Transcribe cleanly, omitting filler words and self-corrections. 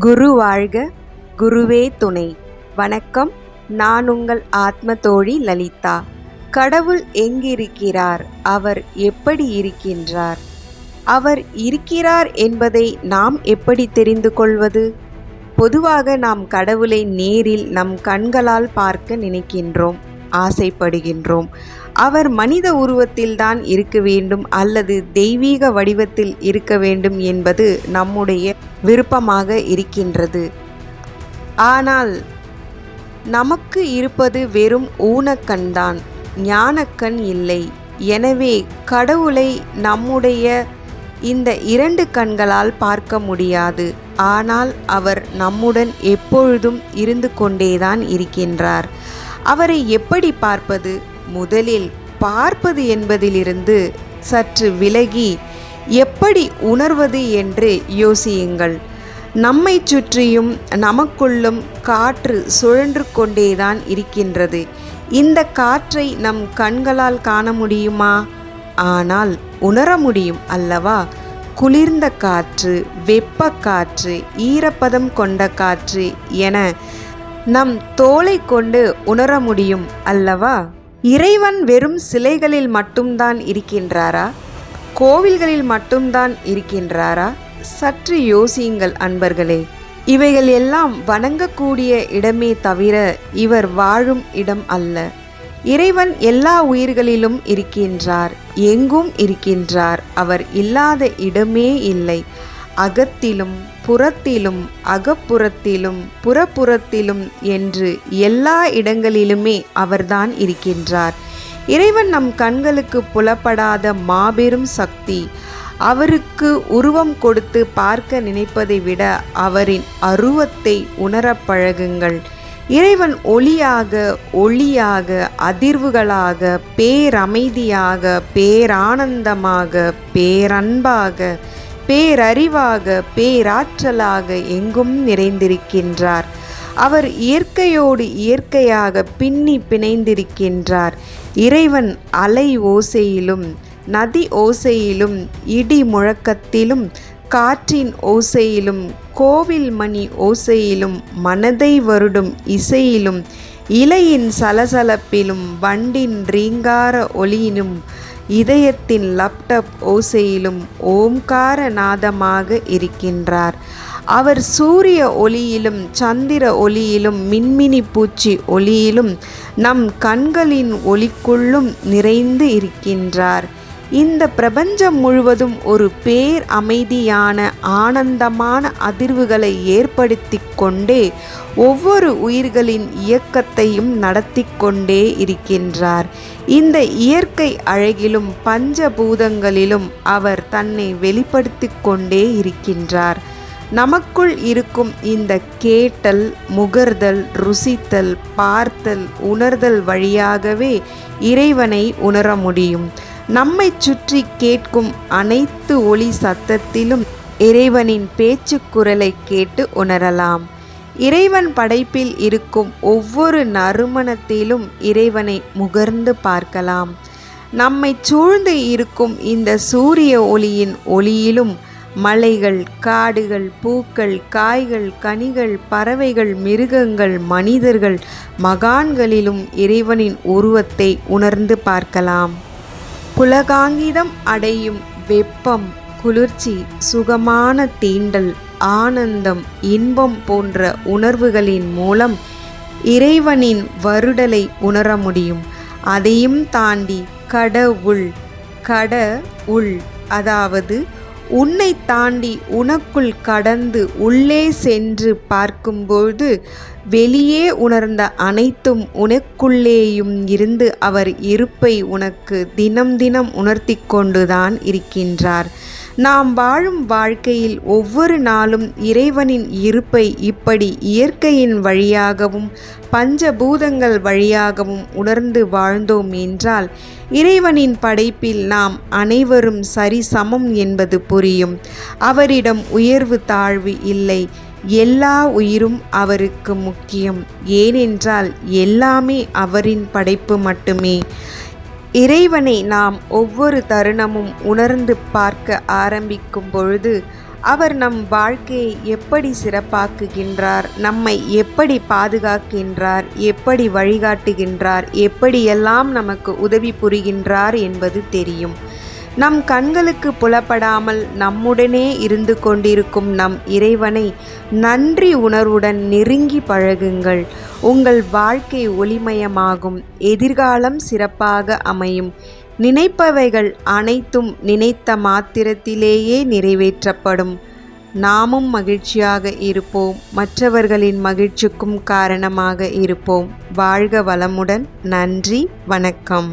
குரு வாழ்க, குருவே துணை. வணக்கம், நான் உங்கள் ஆத்ம தோழி லலிதா. கடவுள் எங்கிருக்கிறார்? அவர் எப்படி இருக்கின்றார்? அவர் இருக்கிறார் என்பதை நாம் எப்படி தெரிந்து கொள்வது? பொதுவாக நாம் கடவுளை நேரில் நம் கண்களால் பார்க்க நினைக்கின்றோம், ஆசைப்படுகின்றோம். அவர் மனித உருவத்தில்தான் இருக்க வேண்டும் அல்லது தெய்வீக வடிவத்தில் இருக்க வேண்டும் என்பது நம்முடைய விருப்பமாக இருக்கின்றது. ஆனால் நமக்கு இருப்பது வெறும் ஊனக்கண்தான், ஞானக்கண் இல்லை. எனவே கடவுளை நம்முடைய இந்த 2 கண்களால் பார்க்க முடியாது. ஆனால் அவர் நம்முடன் எப்பொழுதும் இருந்து கொண்டேதான் இருக்கின்றார். அவரை எப்படி பார்ப்பது? முதலில் பார்ப்பது என்பதிலிருந்து சற்று விலகி எப்படி உணர்வது என்று யோசியுங்கள். நம்மை சுற்றியும் நமக்குள்ளும் காற்று சுழன்று கொண்டேதான் இருக்கின்றது. இந்த காற்றை நம் கண்களால் காண முடியுமா? ஆனால் உணர முடியும் அல்லவா? குளிர்ந்த காற்று, வெப்ப காற்று, ஈரப்பதம் கொண்ட காற்று என நம் தோலை கொண்டு உணர முடியும் அல்லவா? இறைவன் வெறும் சிலைகளில் மட்டும்தான் இருக்கின்றாரா? கோவில்களில் மட்டும்தான் இருக்கின்றாரா? சற்று யோசியுங்கள் அன்பர்களே. இவைகள் எல்லாம் வணங்கக்கூடிய இடமே தவிர இவர் வாழும் இடம் அல்ல. இறைவன் எல்லா உயிர்களிலும் இருக்கின்றார், எங்கும் இருக்கின்றார். அவர் இல்லாத இடமே இல்லை. அகத்திலும் புறத்திலும், அகப்புறத்திலும் புறப்புறத்திலும் என்று எல்லா இடங்களிலுமே அவர்தான் இருக்கின்றார். இறைவன் நம் கண்களுக்கு புலப்படாத மாபெரும் சக்தி. அவருக்கு உருவம் கொடுத்து பார்க்க நினைப்பதை விட அவரின் அருவத்தை உணரப் பழகுங்கள். இறைவன் ஒளியாக, ஒளியாக, அதிர்வுகளாக, பேரமைதியாக, பேரானந்தமாக, பேரன்பாக, பேரறிவாக, பேராற்றலாக எங்கும் நிறைந்திருக்கின்றார். அவர் இயற்கையோடு இயற்கையாக பின்னி பிணைந்திருக்கின்றார். இறைவன் அலை ஓசையிலும், நதி ஓசையிலும், இடி முழக்கத்திலும், காற்றின் ஓசையிலும், கோவில் மணி ஓசையிலும், மனதை வருடும் இசையிலும், இலையின் சலசலப்பிலும், வண்டின் ரீங்கார ஒலியிலும், இதயத்தின் லப்டப் ஓசையிலும் ஓம்கார நாதமாக இருக்கின்றார். அவர் சூரிய ஒளியிலும், சந்திர ஒளியிலும், மின்மினி பூச்சி ஒளியிலும், நம் கண்களின் ஒளிக்குள்ளும் நிறைந்து இருக்கின்றார். இந்த பிரபஞ்சம் முழுவதும் ஒரு பேர் அமைதியான, ஆனந்தமான அதிர்வுகளை ஏற்படுத்தி கொண்டே ஒவ்வொரு உயிர்களின் இயக்கத்தையும் நடத்தி கொண்டே இருக்கின்றார். இந்த இயற்கை அழகிலும் பஞ்சபூதங்களிலும் அவர் தன்னை வெளிப்படுத்தி கொண்டே இருக்கின்றார். நமக்குள் இருக்கும் இந்த கேட்டல், முகர்தல், ருசித்தல், பார்த்தல், உணர்தல் வழியாகவே இறைவனை உணர முடியும். நம்மை சுற்றி கேட்கும் அனைத்து ஒளி சத்தத்திலும் இறைவனின் பேச்சு குரலை கேட்டு உணரலாம். இறைவன் படைப்பில் இருக்கும் ஒவ்வொரு நறுமணத்திலும் இறைவனை முகர்ந்து பார்க்கலாம். நம்மை சூழ்ந்து இருக்கும் இந்த சூரிய ஒளியின் ஒளியிலும் மலைகள், காடுகள், பூக்கள், காய்கள், கனிகள், பறவைகள், மிருகங்கள், மனிதர்கள், மகான்களிலும் இறைவனின் உருவத்தை உணர்ந்து பார்க்கலாம். புலகாங்கிதம் அடையும் வெப்பம், குளிர்ச்சி, சுகமான தீண்டல், ஆனந்தம், இன்பம் போன்ற உணர்வுகளின் மூலம் இறைவனின் வருடலை உணர முடியும். அதையும் தாண்டி கடவுள், அதாவது உன்னை தாண்டி உனக்குள் கடந்து உள்ளே சென்று பார்க்கும்போது வெளியே உணர்ந்த அனைத்தும் உனக்குள்ளேயும் இருந்து அவர் இருப்பை உனக்கு தினம் தினம் உணர்த்தி கொண்டுதான் இருக்கின்றார். நாம் வாழும் வாழ்க்கையில் ஒவ்வொரு நாளும் இறைவனின் இருப்பை இப்படி இயற்கையின் வழியாகவும் பஞ்சபூதங்கள் வழியாகவும் உணர்ந்து வாழ்ந்தோம் என்றால் இறைவனின் படைப்பில் நாம் அனைவரும் சரிசமம் என்பது புரியும். அவரிடம் உயர்வு தாழ்வு இல்லை. எல்லா உயிரும் அவருக்கு முக்கியம். ஏனென்றால் எல்லாமே அவரின் படைப்பு மட்டுமே. இறைவனை நாம் ஒவ்வொரு தருணமும் உணர்ந்து பார்க்க ஆரம்பிக்கும் பொழுது அவர் நம் வாழ்க்கையை எப்படி சிறப்பாக்குகின்றார், நம்மை எப்படி பாதுகாக்கின்றார், எப்படி வழிகாட்டுகின்றார், எப்படியெல்லாம் நமக்கு உதவி புரிகின்றார் என்பது தெரியும். நம் கண்களுக்கு புலப்படாமல் நம்முடனே இருந்து கொண்டிருக்கும் நம் இறைவனை நன்றி உணர்வுடன் நெருங்கி பழகுங்கள். உங்கள் வாழ்க்கை ஒளிமயமாகும், எதிர்காலம் சிறப்பாக அமையும். நினைப்பவைகள் அனைத்தும் நினைத்த மாத்திரத்திலேயே நிறைவேற்றப்படும். நாமும் மகிழ்ச்சியாக இருப்போம், மற்றவர்களின் மகிழ்ச்சிக்கும் காரணமாக இருப்போம். வாழ்க வளமுடன். நன்றி, வணக்கம்.